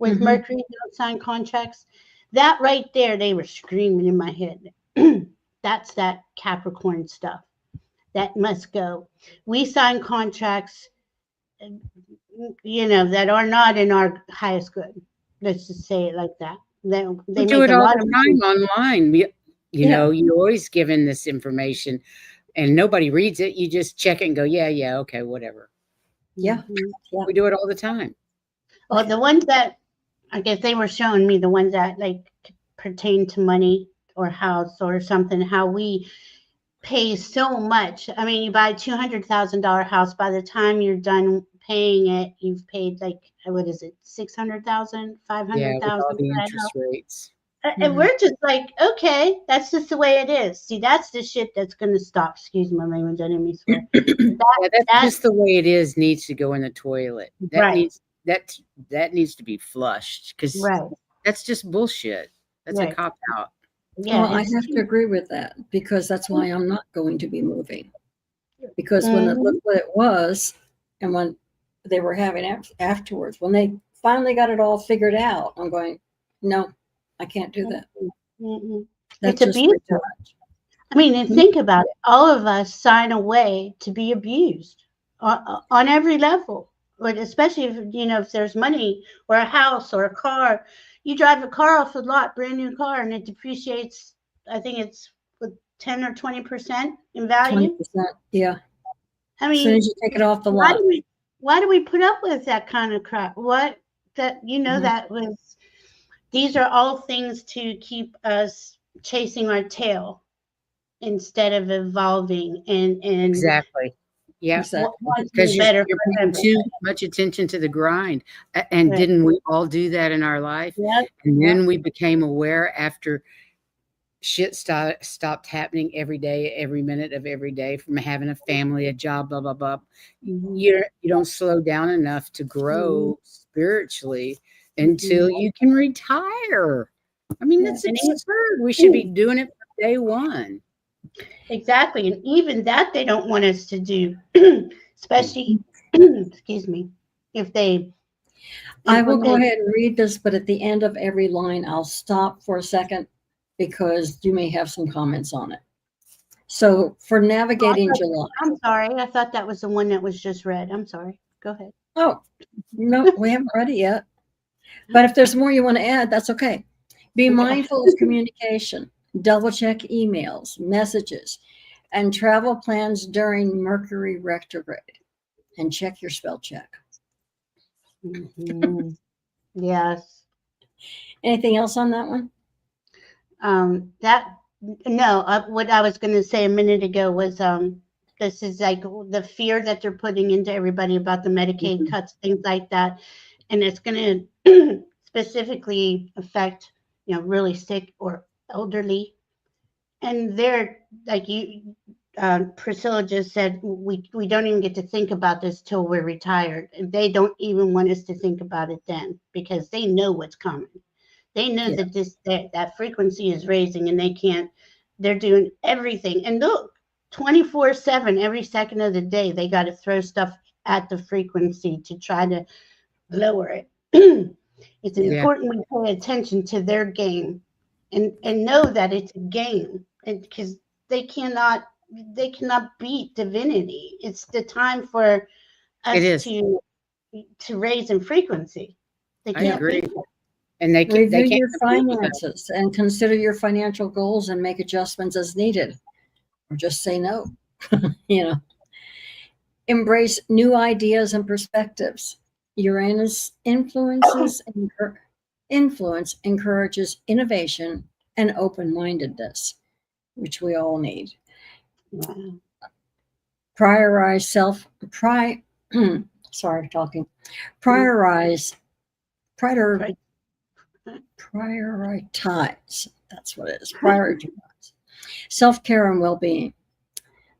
with Mercury, don't sign contracts, that right there, they were screaming in my head. That's that Capricorn stuff. That must go. We sign contracts, you know, that are not in our highest good. Let's just say it like that. They do make it a all lot the of time money. online. You know, you're always given this information and nobody reads it. You just check it and go, yeah, okay, whatever. Yeah. We do it all the time. Well, the ones that, I guess they were showing me, the ones that like pertain to money or house or something, how we pay so much. I mean, you buy a $200,000 house, by the time you're done paying it, you've paid like, what is it, 600,000, 500,000 with all the for that interest house. rates. And we're just like, okay, that's just the way it is. See, that's the shit that's going to stop. Excuse my language, I didn't mean to swear. That's just the way it is. Needs to go in the toilet. That needs to be flushed, because that's just bullshit. That's a cop out. Yeah, I have to agree with that, because that's why I'm not going to be moving. Because when it looked what it was, and when they were having afterwards, when they finally got it all figured out, I'm going, no, I can't do that. It's abuse. I mean, and think about it. All of us sign away to be abused on every level. But especially if, if there's money or a house or a car, you drive a car off the lot, brand new car, and it depreciates. I think it's with 10 or 20% in value. 20%. Yeah. I As soon mean, as you take it off the why lot. why do we put up with that kind of crap? That was, these are all things to keep us chasing our tail instead of evolving and Exactly. Yeah. wanting Because better you're for paying too everybody. much attention to the grind. And Right. didn't we all do that in our life? Yep. And Yep. then we became aware after shit stopped happening every day, every minute of every day, from having a family, a job, blah, blah, blah. Mhm. You don't slow down enough to Mhm. grow spiritually Mhm. until you can retire. I mean, Yeah. that's absurd. We should be doing it from day one. Exactly. And even that they don't want us to do, especially, excuse me, if they I will go implement. ahead and read this, but at the end of every line, I'll stop for a second because you may have some comments on it. So for navigating July. I'm sorry. I thought that was the one that was just read. I'm sorry. Go ahead. Oh, no, we haven't read it yet. But if there's more you want to add, that's okay. Be Okay. mindful of communication. Double check emails, messages, and travel plans during Mercury retrograde. And check your spell check. Mhm. Yes. Anything else on that one? That no. What I was going to say a minute ago was this is like the fear that they're putting into everybody about the Medicaid cuts, things like that, and it's going to specifically affect really sick or elderly, and they're like you. Priscilla just said we don't even get to think about this till we're retired. And they don't even want us to think about it then because they know what's coming. They know Yeah. that that frequency is raising and they can't. They're doing everything. And look, 24/7, every second of the day, they got to throw stuff at the frequency to try to lower it. It's Yeah, important we pay attention to their game and know that it's a game, and because they cannot they cannot beat divinity. It's the time for it us is. to raise in frequency. They I can't agree. beat it. And they Review can't your compete with us. finances and consider your financial goals and make adjustments as needed, or just say no. you know, embrace new ideas and perspectives. Uranus influence encourages innovation and open-mindedness, which we all need. Wow. Prioritize sorry, talking. Prioritize. Right. Prioritize. That's what it is. Prioritize self-care and well-being.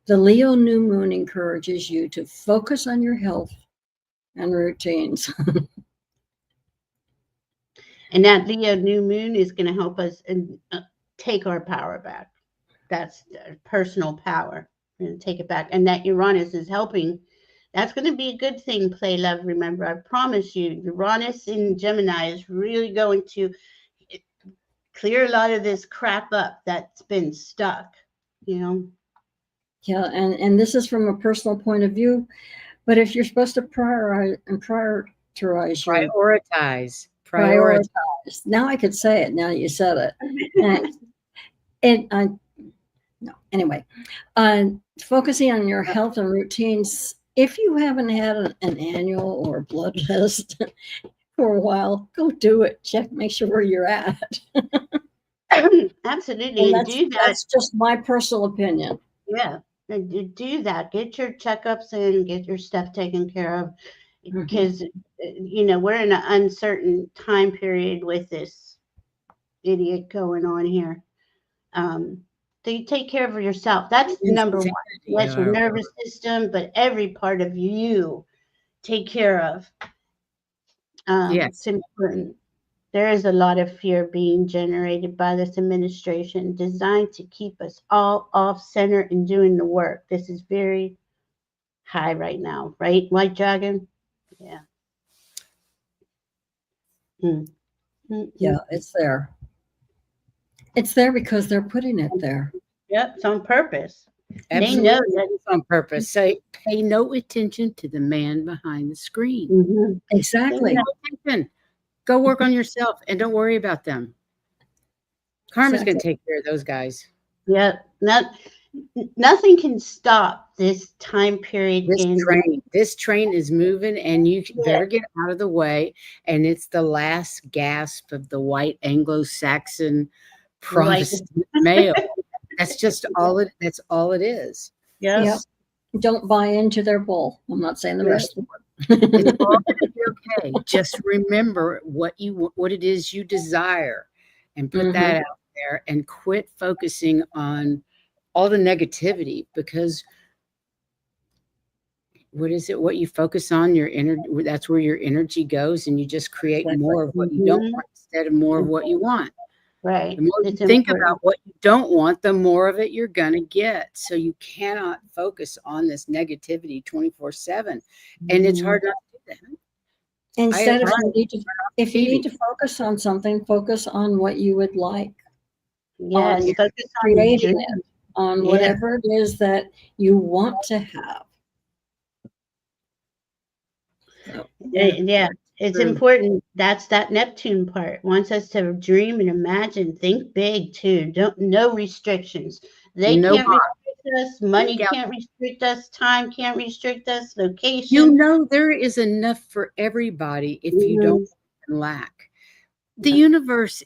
The Leo new moon encourages you to focus on your health and routines. And that Leo new moon is going to help us and take our power back. That's personal power. We're going to take it back. And that Uranus is helping. That's going to be a good thing, play love. Remember, I promise you, Uranus in Gemini is really going to clear a lot of this crap up that's been stuck, Yeah, and this is from a personal point of view, but if you're supposed to prioritize Prioritize. now I could say it now that you said it. And no, anyway, focusing on your health and routines. If you haven't had an annual or blood test for a while, go do it. Check, make sure where you're at. Absolutely. And do that. That's just my personal opinion. Yeah. And you do that. Get your checkups in, get your stuff taken care of. Mhm. Because, we're in an uncertain time period with this idiot going on here. So you take care of yourself. That's number one. That's your nervous system, but every part of you take care of. Yes. It's important. There is a lot of fear being generated by this administration designed to keep us all off center and doing the work. This is very high right now, right, White Dragon? Yeah. Mm. Yeah, it's there. It's there because they're putting it there. Yep, it's on purpose. They know Absolutely. that. It's on purpose. Say, pay no attention to the man behind the screen. Mhm. Exactly. No attention. Go work on yourself and don't worry about them. Karma's going to Exactly. take care of those guys. Yeah, nothing can stop this time period This train is moving, and you yeah, better get out of the way. And it's the last gasp of the white Anglo-Saxon white. Protestant male. That's just all it. That's all it is. Yeah, Yep. Don't buy into their bull. I'm not saying the Yeah. rest of It's the all word. going to be okay. Just remember what it is you desire, and put that out there, and quit focusing on all the negativity, because what is it? What you focus on, your energy, that's where your energy goes, and you just create Exactly. more of what you don't Mhm. want instead of more of what you want. Right. The more you It's think important. about what you don't want, the more of it you're going to get. So you cannot focus on this negativity 24/7. And it's hard not to do that. Instead, I if you need TV. to focus on something, focus on what you would like, on Yes, your focus on your creating dream. it, on Yeah. whatever it is that you want to have. So, Yeah, it's True. important. That's that Neptune part. Wants us to dream and imagine, think big too. Don't No restrictions. They No can't box. restrict us. Money Yeah. can't restrict us. Time can't restrict us. You Location. know, there is enough for everybody if you don't Mhm. lack. The universe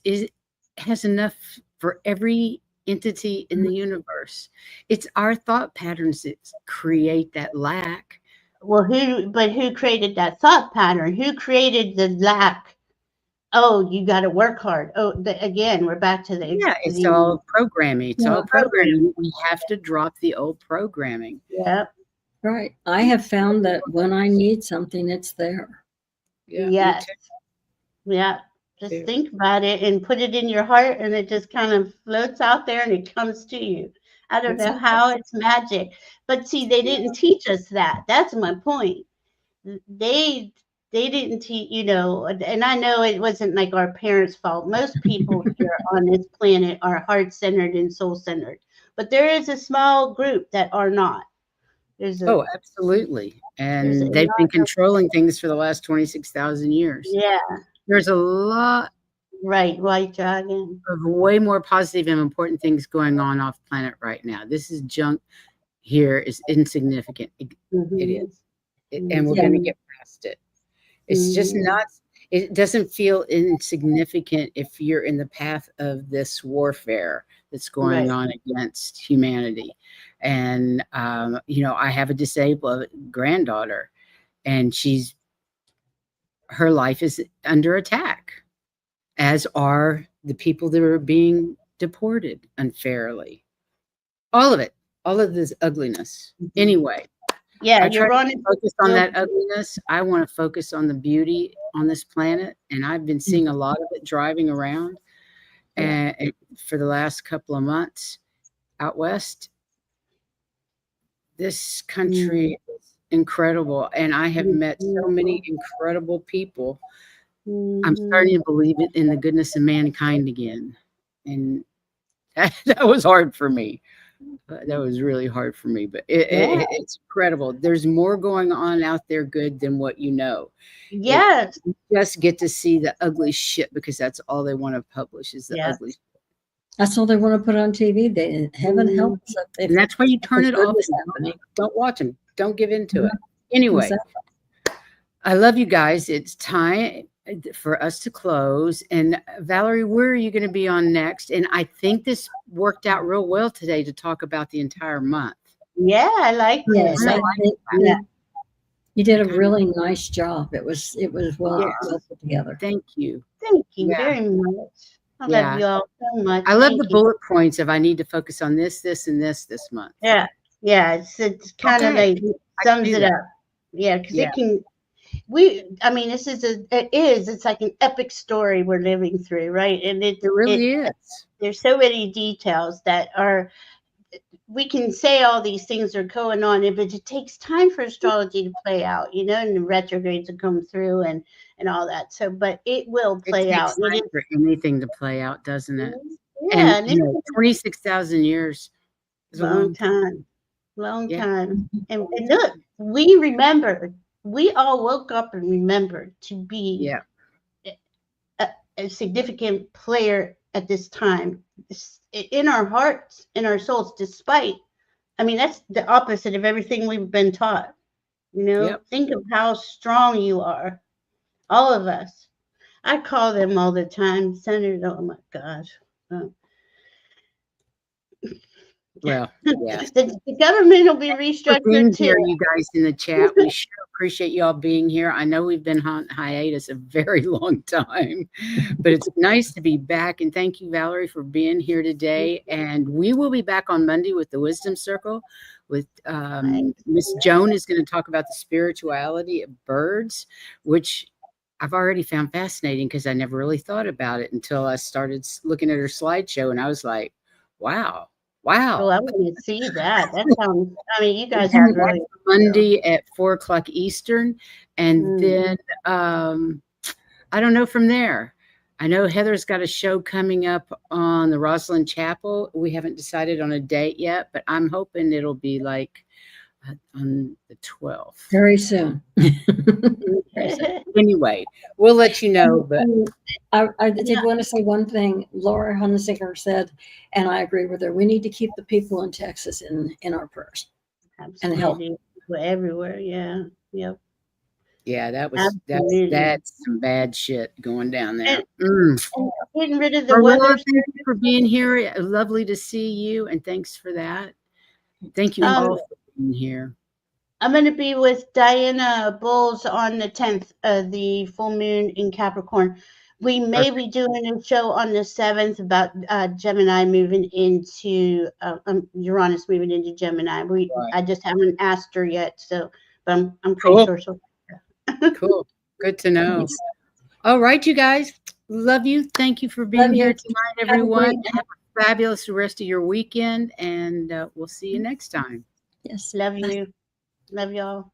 has enough for every entity in the universe. It's our thought patterns that create that lack. Well, who created that thought pattern? Who created the lack? Oh, you got to work hard. Oh, again, we're back to Yeah, it's the all programming. It's all program. programming. We have to drop the old programming. Yeah. right. I have found that when I need something, it's there. Yeah, me Yes. too. Yeah. Just Too. think about it and put it in your heart, and it just kind of floats out there and it comes to you. I don't know Exactly. how, it's magic. But see, they didn't teach us that. That's my point. They they didn't teach, and I know it wasn't like our parents' fault. Most people here on this planet are heart-centered and soul-centered. But there is a small group that are not. There's a Oh, absolutely. there's a And they've been controlling things for the last 26,000 years. yeah, There's a lot right, white dragon. of way more positive and important things going on off planet right now. This is junk here is insignificant. It Mhm. is. And we're Yeah. going to get past it. It's just Mhm. not, it doesn't feel insignificant if you're in the path of this warfare that's going Right. on against humanity. And, I have a disabled granddaughter, and her life is under attack, as are the people that are being deported unfairly. All of this ugliness. Anyway, Yeah, I try you're to running. focus on that ugliness. I want to focus on the beauty on this planet, and I've been seeing a lot of it driving around, and for the last couple of months out west. This country is incredible, and I have met so many incredible people. I'm starting to believe it in the goodness of mankind again, and that was hard for me. That was really hard for me, but it's incredible. There's more going on out there good than what you know. Yes. You just get to see the ugly shit, because that's all they want to publish is the Yeah. ugly shit. That's all they want to put on TV. They heaven help us if And that's why you turn there's it off goodness and happening. don't watch them. Don't give into it. Anyway, Exactly. I love you guys. It's time for us to close. And Valerie, where are you going to be on next? And I think this worked out real well today to talk about the entire month. Yeah, I like Yes, this. I think Yeah. you did a really nice job. It was well Yes. put together. Thank you. Thank you Yeah. very much. I Yeah. love you all so much. I love Thank the you. bullet points of I need to focus on this, this, and this month. Yeah. Yeah. It's kind of Okay. like I can sums do it that. up. Yeah, because Yeah. it can. It's like an epic story we're living through, right? And It really is. there's so many details that are, we can say all these things are going on, but it takes time for astrology to play out, and the retrogrades to come through and all that. So, but it will It play takes out. time for anything to play out, doesn't it? Yeah, And 26,000 years is a a long long time. time. long Yeah. time. And look, we remembered. We all woke up and remembered to be Yeah. a significant player at this time in our hearts, in our souls, despite, I mean, that's the opposite of everything we've been taught. You know, Yep. think of how strong you are, all of us. I call them all the time, Senator. Oh my gosh. Uh, Well, yeah. the government will be For being restructured too. here, you guys in the chat. We sure appreciate you all being here. I know we've been on hiatus a very long time, but it's nice to be back. And thank you, Valerie, for being here today. And we will be back on Monday with the Wisdom Circle. With Miss Joan is going to talk about the spirituality of birds, which I've already found fascinating because I never really thought about it until I started looking at her slideshow, and I was like, wow. Oh, Wow. I want to see that. That sounds. I mean, you guys are And really. that's Monday at 4 o'clock Eastern. And Mm. then I don't know from there. I know Heather's got a show coming up on the Rosalind Chapel. We haven't decided on a date yet, but I'm hoping it'll be like on the 12th. Very soon. Anyway, we'll let you know. But I did want to say one thing. Laura Hunsinger said, and I agree with her, we need to keep the people in Texas in our prayers. And help. Absolutely. Everywhere. Yeah. Yep. yeah, Absolutely. that's some bad shit going down there. And getting rid of the Marilla, weather. thank you for being here. Lovely to see you, and thanks for that. Thank you all for being here. I'm going to be with Diana Bowles on the 10th, the full moon in Capricorn. We may be doing a show on the 7th about Gemini moving into Uranus moving into Gemini. I just haven't asked her yet, so but I'm pretty Cool. sure she'll. Cool. Good to know. All right, you guys. Love you. Thank you for being here tonight, everyone. Have a fabulous rest of your weekend, and we'll see you next time. Yes. Love you. Love y'all.